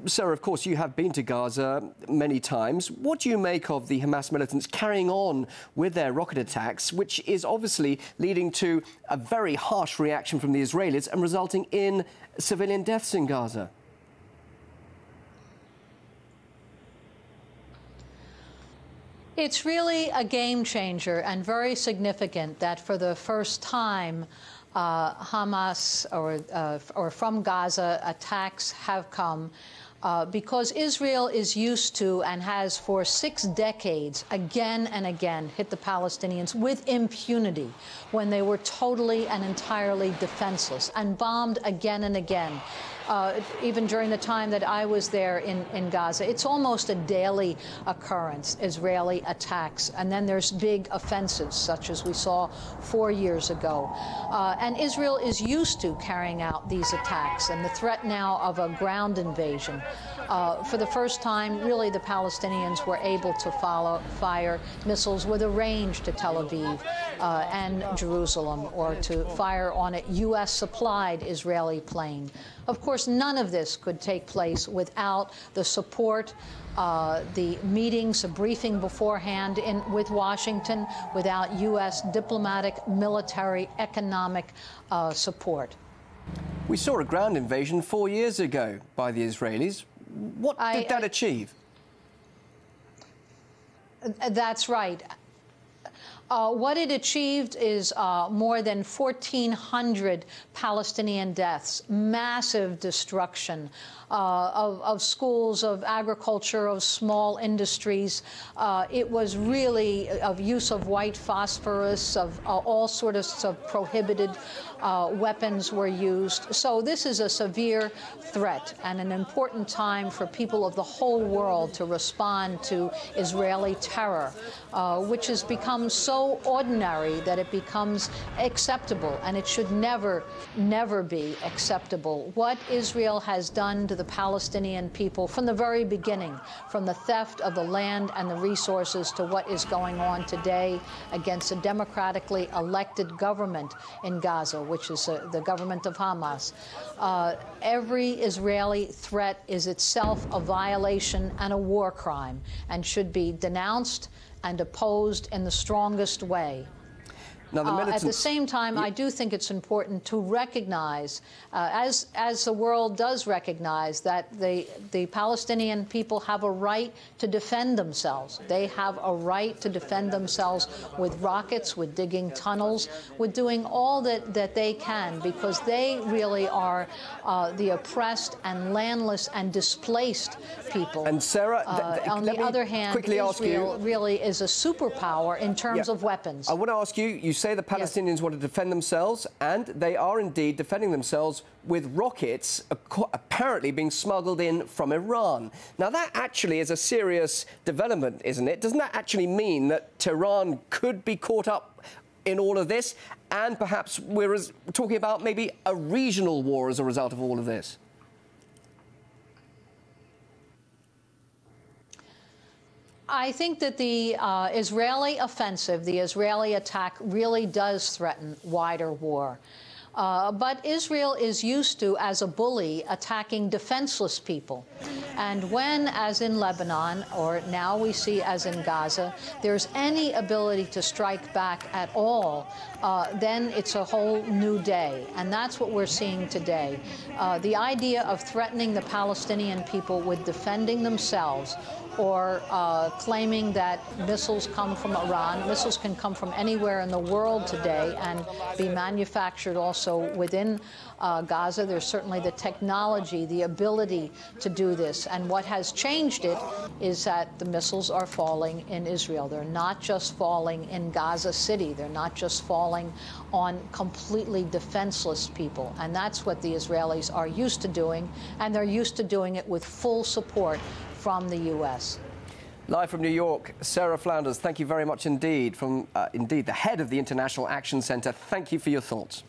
Sarah, of course, you have been to Gaza many times. What do you make of the Hamas militants carrying on with their rocket attacks, which is obviously leading to a very harsh reaction from the Israelis and resulting in civilian deaths in Gaza? It's really a game changer and very significant that for the first time Hamas or from Gaza attacks have come because Israel is used to and has for 6 decades again and again hit the Palestinians with impunity when they were totally and entirely defenseless and bombed again and again. Even during the time that I was there in Gaza, it's almost a daily occurrence, Israeli attacks. And then there's big offensives, such as we saw 4 years ago. And Israel is used to carrying out these attacks and the threat now of a ground invasion. For the first time, really, the Palestinians were able to fire missiles with a range to Tel Aviv and Jerusalem, or to fire on a U.S.-supplied Israeli plane. Of course, none of this could take place without the support, the meetings, a briefing beforehand with Washington, without U.S. diplomatic, military, economic support. We saw a ground invasion 4 years ago by the Israelis. What did that achieve? That's right. What it achieved is more than 1,400 Palestinian deaths, massive destruction of schools, of agriculture, of small industries. It was really of use of white phosphorus, of all sorts of prohibited weapons were used. So this is a severe threat and an important time for people of the whole world to respond to Israeli terror, which has become so ordinary that it becomes acceptable, and it should never, never be acceptable. What Israel has done to the Palestinian people from the very beginning, from the theft of the land and the resources to what is going on today against a democratically elected government in Gaza, which is the government of Hamas. Every Israeli threat is itself a violation and a war crime and should be denounced and opposed in the strongest way. Now, at the same time, I do think it's important to recognize, as the world does recognize, that the Palestinian people have a right to defend themselves. They have a right to defend themselves with rockets, with digging tunnels, with doing all that they can, because they really are the oppressed and landless and displaced people. And Sarah, on the other hand, Israel really is a superpower in terms of weapons. I want to ask you, you say the Palestinians want to defend themselves, and they are indeed defending themselves with rockets apparently being smuggled in from Iran. Now, that actually is a serious development, isn't it? Doesn't that actually mean that Tehran could be caught up in all of this, and perhaps we're talking about maybe a regional war as a result of all of this? I think that the Israeli offensive, the Israeli attack, really does threaten wider war. But Israel is used to, as a bully, attacking defenseless people. And when, as in Lebanon, or now we see as in Gaza, there's any ability to strike back at all, then it's a whole new day. And that's what we're seeing today. The idea of threatening the Palestinian people with defending themselves, or claiming that missiles come from Iran. Missiles can come from anywhere in the world today and be manufactured also within Gaza. There's certainly the technology, the ability to do this. And what has changed it is that the missiles are falling in Israel. They're not just falling in Gaza City. They're not just falling on completely defenseless people. And that's what the Israelis are used to doing. And they're used to doing it with full support from the U.S. Live from New York, Sarah Flounders, thank you very much indeed. From the head of the International Action Centre, thank you for your thoughts.